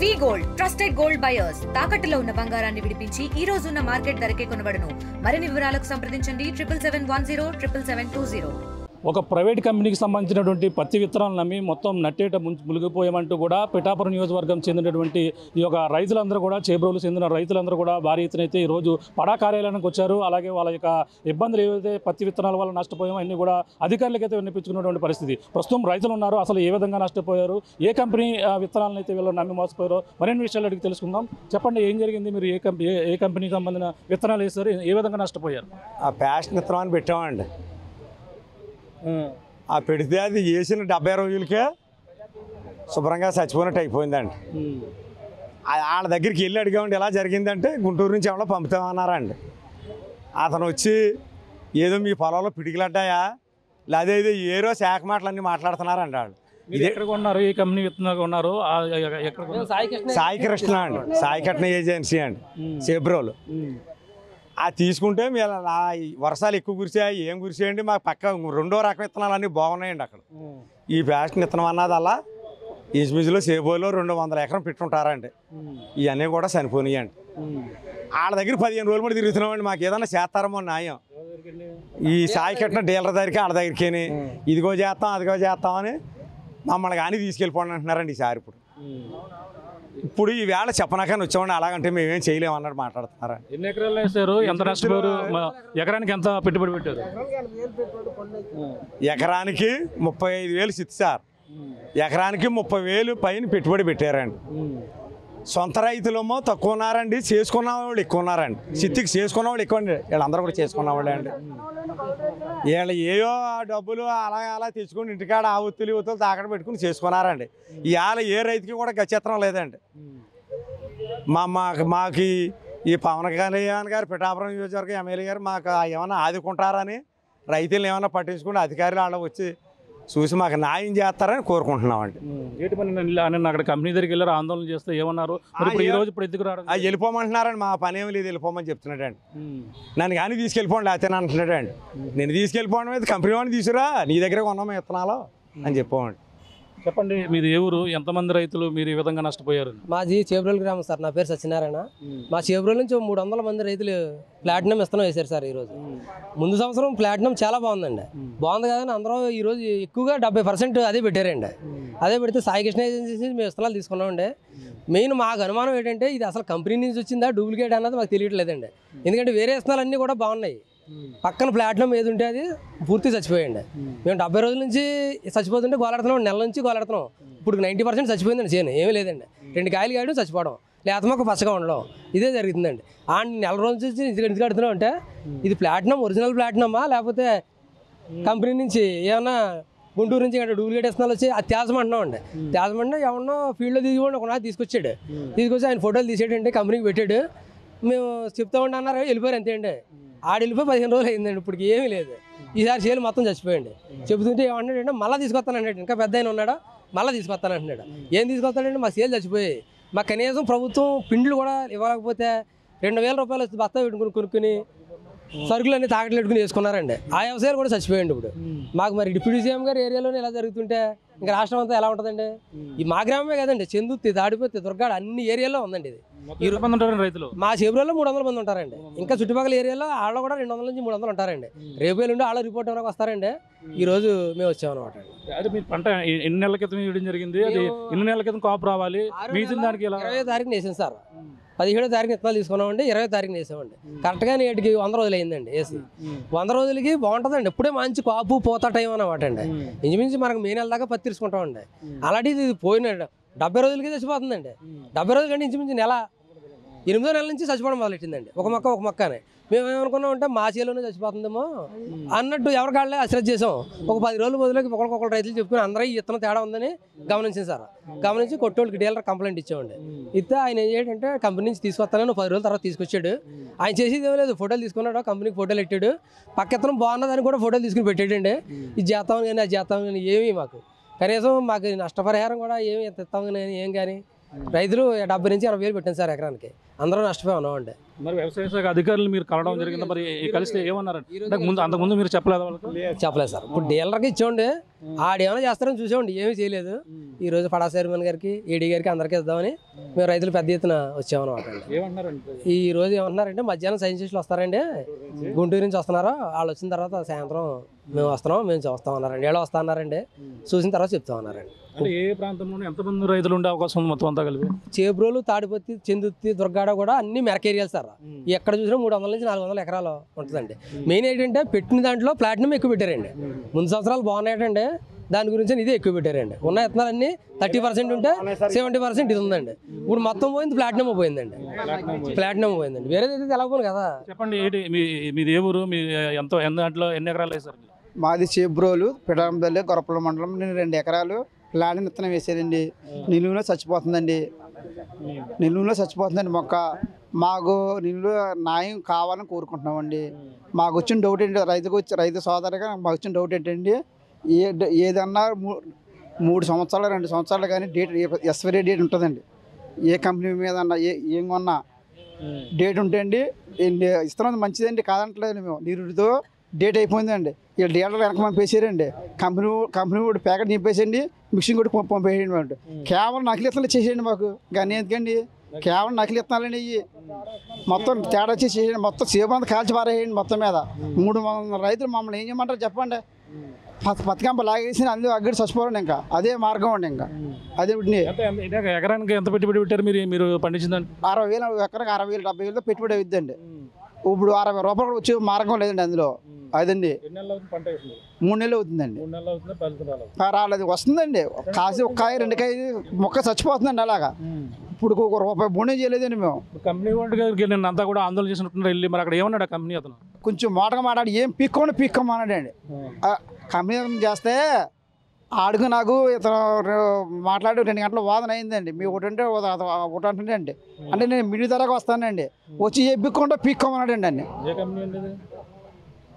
వి gold trusted gold buyers తాకట్టులో ఉన్న బంగారాన్ని విడిపించి ఈ రోజు ఉన్న మార్కెట్ ధరకే కొనబడును. మరిన్ని వివరాలకు సంప్రదించండి 77107720. ఒక ప్రైవేట్ కంపెనీకి సంబంధించినటువంటి పత్తి విత్తనాలు నమ్మి మొత్తం నట్టేట మునిగిపోయామంటూ కూడా పిఠాపురం నియోజకవర్గం చెందినటువంటి ఈ యొక్క రైతులందరూ కూడా చేబ్రోలు చెందిన రైతులందరూ కూడా భారీ ఎత్తున అయితే ఈరోజు పడా కార్యాలయానికి వచ్చారు. అలాగే వాళ్ళ యొక్క ఇబ్బందులు ఏవైతే పత్తి విత్తనాల వల్ల నష్టపోయామో అన్నీ కూడా అధికారులకైతే వినిపించుకున్నటువంటి పరిస్థితి. ప్రస్తుతం రైతులు ఉన్నారు, అసలు ఏ విధంగా నష్టపోయారు, ఏ కంపెనీ విత్తనాలను అయితే వీళ్ళు నమ్మి మోసపోయారో మరిన్ని విషయాలు అడిగి తెలుసుకుందాం. చెప్పండి, ఏం జరిగింది? మీరు ఏ కంపెనీకి సంబంధించిన విత్తనాలు వేస్తారు, ఏ విధంగా నష్టపోయారు? ఆ ప్యాషన్ విత్తనాన్ని పెట్టామండి. ఆ పెడితే అది వేసిన 70 రోజులకే శుభ్రంగా చచ్చిపోయినట్టు అయిపోయిందండి. వాళ్ళ దగ్గరికి వెళ్ళి అడిగామండి, ఎలా జరిగిందంటే గుంటూరు నుంచి ఎవరో పంపుతామన్నారండి. అతను వచ్చి ఏదో మీ పొలంలో పిడికిలడ్డాయా లేదా ఇది ఏరో శాఖ మాటలన్నీ మాట్లాడుతున్నారండి. వాళ్ళు ఇది ఎక్కడ కొన్నారు? ఏ కంపెనీ విత్తనాలు కొన్నారు? సాయి కృష్ణ అండి, సాయి కృష్ణ ఏజెన్సీ అండి, చేబ్రోలు. అది తీసుకుంటే మీరు వర్షాలు ఎక్కువ కురిసాయి, ఏం కురిసాయండి, మాకు పక్క రెండో రకం విత్తనాలు అన్నీ బాగున్నాయండి. అక్కడ ఈ ప్యాషన్ విత్తనం అన్నది అలా ఇంచుమించులో సేబోలో 200 ఎకరం పెట్టుంటారండి. ఇవన్నీ కూడా చనిపోయినాయండి. వాళ్ళ దగ్గర 15 రోజులు కూడా తిరుగుతున్నామండి. మాకు ఏదైనా చేస్తారమో న్యాయం. ఈ సాయి కట్టిన డీలర్ దగ్గరికి వాళ్ళ దగ్గరికి ఇదిగో చేస్తాం అదిగో చేస్తామని మమ్మల్ని కానీ తీసుకెళ్ళిపోండి అంటున్నారండి ఈసారి. ఇప్పుడు ఈ వేళ చెప్పనాకని వచ్చామండి, అలాగంటే మేమేం చేయలేము అన్నట్టు మాట్లాడుతున్నారా. ఎన్ని ఎకరాలు వేసారు? ఎంత నష్టపోయారు? ఎకరానికి ఎంత పెట్టుబడి పెట్టారు? ఎకరానికి 35,000 సిద్ధి సార్. ఎకరానికి 30,000 పైన పెట్టుబడి పెట్టారండి. సొంత రైతులేమో తక్కువ ఉన్నారండి, చేసుకున్న వాళ్ళు ఎక్కువ ఉన్నారండి. సిత్తికి చేసుకున్న వాళ్ళు ఎక్కువ అండి, వీళ్ళందరూ కూడా చేసుకున్న వాళ్ళే అండి. వీళ్ళు ఏయో డబ్బులు అలా తెచ్చుకొని ఇంటికాడ ఆ ఒత్తులు తాకడ పెట్టుకుని చేసుకున్నారండి. ఇవాళ ఏ రైతుకి కూడా గచ్చేత్తనం లేదండి. మాకు ఈ పవన్ కళ్యాణ్ గారు పిఠాపురం నియోజకవర్గం ఎమ్మెల్యే గారు మాకు ఏమైనా ఆదుకుంటారని రైతులను ఏమైనా పట్టించుకుంటే అధికారులు వాళ్ళ వచ్చి చూసి మాకు న్యాయం చేస్తారని కోరుకుంటున్నామండి. అక్కడ కంపెనీ దగ్గరికి వెళ్ళారు, ఆందోళన చేస్తే ఏమన్నారు? ఇప్పుడు ఎందుకు రావడం? వెళ్ళిపోమంటున్నారండి. మా పని ఏమి లేదు, వెళ్ళిపోమని చెప్తున్నాడండి. నన్ను కానీ తీసుకెళ్ళిపోండి లేకపోతే అంటున్నాడండి. నేను తీసుకెళ్ళిపోవడం అయితే కంపెనీ వాడిని తీసుకురా, నీ దగ్గర కొన్నాము విత్తనాలు అని చెప్పామండి. చెప్పండి, మీది ఏ ఊరు, ఎంతమంది రైతులు మీరు ఈ విధంగా నష్టపోయారు? మాది చేబ్రోలు గ్రామం సార్. నా పేరు సత్యనారాయణ. మా చేబ్రోలు నుంచి 300 మంది రైతులు ప్లాటినం విత్తనం వేశారు సార్. ఈరోజు ముందు సంవత్సరం ప్లాటినం చాలా బాగుందండి. బాగుంది కానీ అందరూ ఈరోజు ఎక్కువగా 70% అదే పెట్టారండి. అదే పెడితే సాయి కృష్ణ ఏజెన్సీ మేము విత్తనాలు తీసుకున్నామండి. మెయిన్ మాకు అనుమానం ఏంటంటే ఇది అసలు కంపెనీ నుంచి వచ్చిందా డూప్లికేట్ అన్నది మాకు తెలియట్లేదండి. ఎందుకంటే వేరే విత్తనాలు అన్నీ కూడా బాగున్నాయి, పక్కన ప్లాటినం ఏది ఉంటే అది పూర్తి చచ్చిపోయండి. మేము 70 రోజుల నుంచి చచ్చిపోతుంటే గోలాడుతున్నాం, నెల నుంచి గోలాడుతున్నాం. ఇప్పుడు 90% చచ్చిపోయిందండి. చేను ఏమీ లేదండి. 2 కాయలు కాయడం చచ్చిపోవడం, లేత మొక్క పచ్చగా ఉండడం, ఇదే జరుగుతుందండి. నెల రోజుల నుంచి ఎందుకు కడుతున్నాం అంటే ఇది ప్లాటినం ఒరిజినల్ ప్లాటినమా లేకపోతే కంపెనీ నుంచి ఏమన్నా గుంటూరు నుంచి ఇక్కడ డూప్లికేట్ విత్తనాలు వచ్చి అది తేజమంటున్నాం అండి. తేజమంటే ఎవరన్నా ఫీల్డ్లో తీసుకోండి ఒక తీసుకొచ్చాడు, తీసుకొచ్చి ఆయన ఫోటోలు తీసేటండి, కంపెనీకి పెట్టాడు. మేము చెప్తామండి అన్నారు, వెళ్ళిపోయారు అంతే అండి. వెళ్ళిపోయి 15 రోజులు అయిందండి. ఇప్పటికి ఏమీ లేదు. ఈసారి చేలు మొత్తం చచ్చిపోయండి. చెబుతుంటే ఏమన్నాడంటే మళ్ళీ తీసుకొస్తానంటాడు. ఇంకా పెద్ద ఆయన ఉన్నాడా, మళ్ళీ తీసుకొస్తానంటున్నాడు. ఏం తీసుకొస్తాడంటే మా చేలు చచ్చిపోయాయి. మాకు కనీసం ప్రభుత్వం పిండ్లు కూడా ఇవ్వలేకపోతే 2,000 రూపాయలు బస్తా పెట్టుకుని కొనుక్కుని సరుకులన్నీ తాకట్లు పెట్టుకుని వేసుకున్నారండి. ఆ వ్యవసాయాలు కూడా చచ్చిపోయండి. ఇప్పుడు మాకు మరి డిప్యూటీ సీఎం గారు ఏరియాలోనే ఇలా జరుగుతుంటే ఇంకా రాష్ట్రం అంతా ఎలా ఉంటుందండి? ఈ మా గ్రామమే కదండి, చందుర్తి, తాడిపత్తి, దుర్గాడ అన్ని ఏరియాలో ఉందండి. ఇది రైతులు మా చేబ్రోల్లో 300 మంది ఉంటారండి. ఇంకా చుట్టుపక్కల ఏరియాలో వాళ్ళు కూడా 200 నుంచి 300 ఉంటారండి. రేపు నుండి వాళ్ళ రిపోర్ట్ ఎవరికి వస్తారండి. ఈ రోజు మేము వచ్చామన్నమాట. అదే మీ పంట ఎన్ని నెలల క్రితం వేయడం జరిగింది? అది ఎన్ని నెలల క్రితం కాపు రావాలి? దానికి 20వ తారీఖున వేసాం సార్. 17వ తారీఖున విత్తనాలు తీసుకున్నామండి. 20వ తారీఖున వేసామండి. కరెక్ట్గా నేటికి 100 రోజులు అయిందండి వేసి. 100 రోజులకి బాగుంటుందండి. ఇప్పుడే మంచి కాపు పోతా టైం అన్నమాట అండి. ఇంచుమించి మనకు మే నెల దాకా పత్తి తీసుకుంటామండి. అలాంటిది ఇది పోయిన 70 రోజులకి చచ్చిపోతుందండి. 70 రోజుల కంటే ఇంచుమించి 8వ నెల నుంచి చచ్చిపోవడం మొదలెట్టిందండి. ఒక మొక్క అని మేము ఏమనుకున్నామంటే మా చేలోనే చచ్చిపోతుందేమో అన్నట్టు ఎవరికాళ్ళే అశ్రద్ధ చేసాం. ఒక 10 రోజుల మొదలకి ఒకరికొకరు రైతులు చెప్పుకుని అందరూ ఈ విత్తనం తేడా ఉందని గమనించింది సార్. గమనించి కొట్టోళ్ళకి డీలర్ కంప్లైంట్ ఇచ్చామండి. ఇస్తే ఆయన ఏం చేయాలంటే కంపెనీ నుంచి తీసుకొస్తానని 10 రోజుల తర్వాత తీసుకొచ్చాడు. ఆయన చేసేది ఏమీ లేదు, ఫోటోలు తీసుకున్నాడు, కంపెనీకి ఫోటోలు పెట్టాడు. పక్క విత్తనం బాగున్నదని కూడా ఫోటోలు తీసుకుని పెట్టాడండి. ఇది చేస్తామని కానీ అది చేస్తామని కానీ ఏమీ మాకు కనీసం మాకు నష్టపరిహారం కూడా ఏమి ఇస్తామని కానీ ఏం కానీ రైతులు 70 నుంచి 80 వేలు పెట్టాను సార్ ఎకరానికి. అందరూ నష్టపోయి ఉన్నామండి. మరి వ్యవసాయ శాఖ అధికారులు మీరు కలవడం జరిగింది, మరి కలిస్తే ఏమన్నారు? అంతకుముందు మీరు చెప్పలేదు? చెప్పలేదు సార్. ఇప్పుడు డీలర్కి ఇచ్చామండి. ఆడేమైనా చేస్తారని చూసామండి, ఏమీ చేయలేదు. ఈ రోజు పడా చైర్మన్ గారికి, ఏడీ గారికి అందరికీ ఇద్దామని మేము రైతులు పెద్ద ఎత్తున వచ్చామన్నమాట అండి. ఈ రోజు ఏమంటున్నారంటే మధ్యాహ్నం సైంటిస్టులు వస్తారండి, గుంటూరు నుంచి వస్తున్నారు, వాళ్ళు వచ్చిన తర్వాత సాయంత్రం మేము వస్తున్నాం, మేము చూస్తాం అన్నారండి. ఏళ్ళు వస్తా అన్నారండి, చూసిన తర్వాత చెప్తామన్నారండి. ఏ ప్రాంతంలో ఎంతమంది రైతులు ఉండే అవకాశం ఉంది మొత్తం అంతా కలిపి? చేబ్రోలు, తాడిపత్తి, చెందుర్తి, దుర్గాడ కూడా అన్ని మెరక ఏరియాలు సార్. ఎక్కడ చూసినా 300 నుంచి 400 ఎకరాలు ఉంటుందండి. మెయిన్ ఏంటంటే పెట్టిన దాంట్లో ప్లాటినం ఎక్కువ పెట్టారండి. ముందు సంవత్సరాలు బాగున్నాయంటే దాని గురించి ఇదే ఎక్కువ పెట్టారండి. ఉన్న విత్తనాలన్నీ 30% ఉంటే 70% ఇది ఉందండి. ఇప్పుడు మొత్తం పోయింది, ప్లాటినం పోయిందండి. ప్లాటినం పోయిందండి, వేరేది అయితే తెలవను కదా. చెప్పండి, ఏంటి మీది ఏ ఊరు? మీ ఎన్ని ఎకరాలు వేసారు? మాది చేబ్రోలు, పిఠారంపల్లి, గొరపల మండలం. నేను 2 ఎకరాలు ప్లాటినం విత్తనం వేసానండి. నిలువులో చచ్చిపోతుందండి మొక్క. మాకు నిలువ న్యాయం కావాలని కోరుకుంటున్నామండి. మాకు వచ్చిన డౌట్ ఏంటి, రైతు సోదరుగా మాకు వచ్చిన డౌట్ ఏంటండి, ఏదన్నా 3 సంవత్సరాలు 2 సంవత్సరాలు కానీ డేట్ ఎక్స్పైరీ డేట్ ఉంటుందండి. ఏ కంపెనీ మీద అన్నా ఏం కొన్నా డేట్ ఉంటే అండి ఇస్తున్నది మంచిదండి, కాదంటలేదు మేము. నీరుతో డేట్ అయిపోయిందండి. వీళ్ళు డేటలు వెనక పంపేసారండి. కంపెనీ కూడా ప్యాకెట్ నింపేసండి, మిక్సింగ్ కూడా పంపేయండి. అంటే కేవలం నకిలీ ఇత్తనాలు చేసేయండి మాకు. కానీ ఎందుకండి కేవలం నకిలీ ఇత్తనాలండి ఇవి. మొత్తం తేడా వచ్చి చేసేయండి, మొత్తం సేపు అంతా కాల్చి పారేయండి. మొత్తం మీద 300 రైతులు మమ్మల్ని ఏం చేయమంటారు చెప్పండి. పథకంప లాగేసి అందులో అగ్గడి చచ్చిపోరండి. ఇంకా అదే మార్గం అండి. ఇంకా అదే ఎకరానికి ఎంత పెట్టుబడి పెట్టారు మీరు పండించిందండి? 60,000 ఎకరానికి 60,000 70,000 పెట్టుబడి అవుతుందండి. ఇప్పుడు 60 రూపాయలు వచ్చే మార్గం లేదండి అందులో. అదండి 3 నెలలు అవుతుందండి. రాలేదు, వస్తుందండి. కాసి ఒక కాయ 2 కాయ మొక్క చచ్చిపోతుందండి. అలాగా ఇప్పుడు ₹1 బోనే చేయలేదండి మేము. కంపెనీ వాళ్ళకి అంతా కూడా ఆందోళన చేసినట్టున్నారు వెళ్ళి. మరి అక్కడ ఏమన్నాడు ఆ కంపెనీ అతను? కొంచెం మాటగా మాట్లాడి ఏం పీక్కోమన్నాడండి. కంపెనీ చేస్తే ఆడుకు నాకు ఇతను మాట్లాడి 2 గంటల వాదన అయిందండి. మీ ఒకటంటే అండి అంటే నేను మిడి ధరకు వస్తానండి, వచ్చి ఏ పీక్కోమన్నాడండి అండి.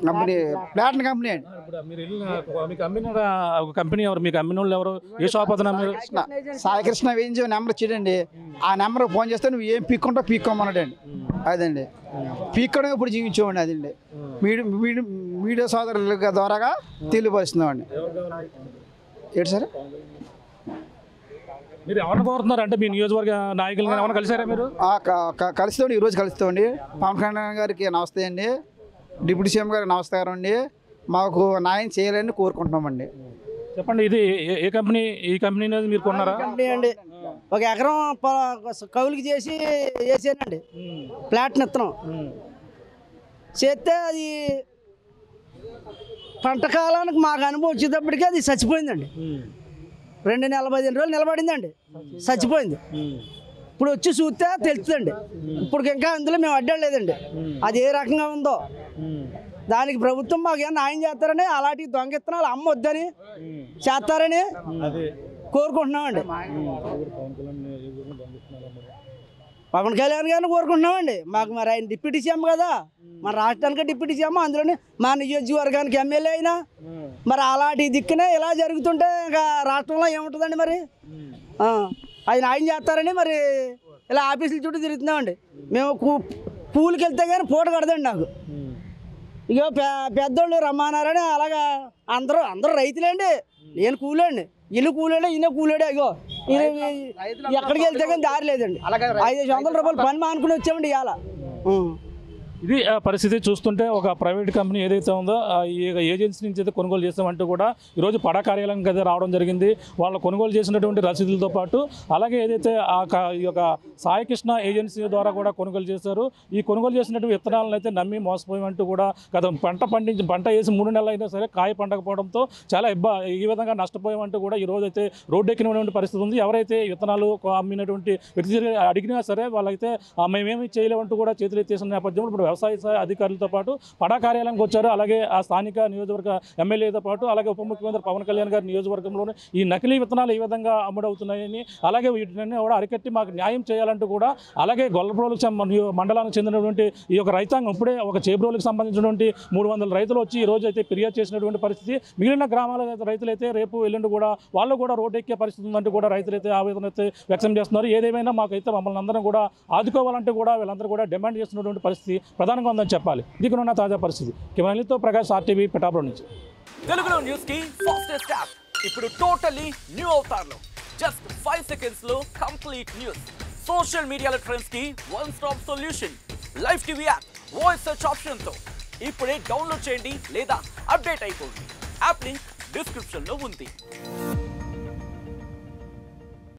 కంపెనీ ప్లాటినం కంపెనీ అండి. కంపెనీ ఎవరు? మీ కంపెనీ వాళ్ళు ఎవరు? ఏ షాప్ అతను? సాయికృష్ణ వేయించి నెంబర్ ఇచ్చాడండి. ఆ నెంబర్ ఫోన్ చేస్తే నువ్వు ఏం పీక్కోమన్నాడండి. అదండి పీక్కోవడం ఇప్పుడు జీవించామండి. అదండి మీడియా సోదరుల ద్వారాగా తెలియపరుస్తున్నామండి. ఏంటి సార్ మీరు ఎవరిని కోరుతున్నారు అంటే మీ నియోజకవర్గ నాయకులు ఏమైనా కలిసారా మీరు? కలుస్తామండి, ఈరోజు కలుస్తామండి. పవన్ కళ్యాణ్ గారికి నమస్తే అండి, డిప్యూటీ సీఎం గారికి నమస్కారం అండి. మాకు న్యాయం చేయాలని కోరుకుంటున్నామండి. చెప్పండి, ఇది ఏ కంపెనీ? ఈ కంపెనీ అనేది మీరు కొన్నారా? కంపెనీ అండి. 1 ఎకరం కౌలుకి చేసి వేసానండి ప్లాటినం విత్తనం. చేస్తే అది పంట కాలానికి మాకు అనుభవం వచ్చేటప్పటికి అది చచ్చిపోయిందండి. 2 నెలల 15 రోజులు నిలబడిందండి, చచ్చిపోయింది. ఇప్పుడు వచ్చి చూస్తే తెలుస్తుందండి. ఇప్పుడు ఇంకా అందులో మేము అడ్డాలేదండి, అది ఏ రకంగా ఉందో. దానికి ప్రభుత్వం మాకు ఏమన్నా న్యాయం చేస్తారని, అలాంటి దొంగ విత్తనాలు అమ్మొద్దని చేస్తారని కోరుకుంటున్నామండి. పవన్ కళ్యాణ్ గారిని కోరుకుంటున్నామండి. మాకు మరి ఆయన డిప్యూటీ సీఎం కదా, మన రాష్ట్రానికి డిప్యూటీ సీఎం, అందులోని మా నియోజకవర్గానికి ఎమ్మెల్యే అయినా మరి అలాంటి దిక్కునే ఇలా జరుగుతుంటే ఇంకా రాష్ట్రంలో ఏముంటుందండి? మరి అది న్యాయం చేస్తారని మరి ఇలా ఆఫీసుల చుట్టూ తిరుగుతున్నామండి. మేము పూలకి వెళ్తే కానీ పూట కడదండి నాకు. ఇక పెద్దోళ్ళు రమ్మన్నారని అలాగా అందరూ రైతులేండి. నేను కూలండి, ఇల్లు కూలాడే, ఈయన కూలాడే. ఇగో ఎక్కడికి వెళ్తే కానీ దారి లేదండి. 500 రూపాయలు పని మానుకుని వచ్చామండి ఇవాళ. ఇది పరిస్థితి చూస్తుంటే ఒక ప్రైవేట్ కంపెనీ ఏదైతే ఉందో ఈ ఏజెన్సీ నుంచి అయితే కొనుగోలు చేస్తామంటూ కూడా ఈరోజు పడా కార్యాలయానికి అయితే రావడం జరిగింది. వాళ్ళు కొనుగోలు చేసినటువంటి రసీదులతో పాటు అలాగే ఏదైతే ఈ యొక్క సాయికృష్ణ ఏజెన్సీ ద్వారా కూడా కొనుగోలు చేశారు. ఈ కొనుగోలు చేసినటువంటి విత్తనాలను అయితే నమ్మి మోసపోయామంటూ కూడా గత పంట వేసి 3 నెలలు అయినా సరే కాయ పండకపోవడంతో చాలా ఈ విధంగా నష్టపోయామంటూ కూడా ఈ రోజు అయితే రోడ్డు ఎక్కినటువంటి పరిస్థితి ఉంది. ఎవరైతే విత్తనాలు అమ్మినటువంటి వ్యక్తి అడిగినా సరే వాళ్ళైతే మేమేమి చేయలేమంటూ కూడా చేతులు ఎత్తేసిన నేపథ్యంలో ఇప్పుడు వ్యవసాయ అధికారులతో పాటు పడా కార్యాలయానికి వచ్చారు. అలాగే ఆ స్థానిక నియోజకవర్గ ఎమ్మెల్యేతో పాటు అలాగే ఉప ముఖ్యమంత్రి పవన్ కళ్యాణ్ గారి నియోజకవర్గంలోనే ఈ నకిలీ విత్తనాలు ఈ విధంగా అమ్ముడవుతున్నాయని, అలాగే వీటిని కూడా అరికట్టి మాకు న్యాయం చేయాలంటూ కూడా అలాగే గొల్లప్రోలుకు మండలానికి చెందినటువంటి ఈ యొక్క రైతాంగం ఇప్పుడే ఒక చేబ్రోలుకు సంబంధించినటువంటి 300 రైతులు వచ్చి ఈ రోజు అయితే ఫిర్యాదు చేసినటువంటి పరిస్థితి. మిగిలిన గ్రామాల రైతులైతే రేపు ఎల్లుండి కూడా వాళ్ళు కూడా రోడ్డు ఎక్కే పరిస్థితి ఉందంటూ కూడా రైతులైతే ఆవేదన అయితే వ్యక్తం చేస్తున్నారు. ఏదేమైనా మాకైతే మమ్మల్ని అందరం కూడా ఆదుకోవాలంటే కూడా వీళ్ళందరూ కూడా డిమాండ్ చేస్తున్నటువంటి పరిస్థితి ప్రధానంగా ఉందని చెప్పాలి. దీనికున్న తాజా పరిస్థితి కెమెరాలతో ప్రకాష్ RTV పిఠాపురం నుంచి. తెలుగులో న్యూస్ కి ఫాస్టెస్ట్ యాప్ ఇప్పుడు టోటల్లీ న్యూ అవతార్లో జస్ట్ 5 సెకండ్స్ లో కంప్లీట్ న్యూస్. సోషల్ మీడియాలో ట్రెండ్స్ కి one stop solution. Live TV app voice search option తో ఇప్పుడే డౌన్లోడ్ చేయండి లేదా అప్డేట్ అయిపోండి. యాప్ లింక్ డిస్క్రిప్షన్ లో ఉంది.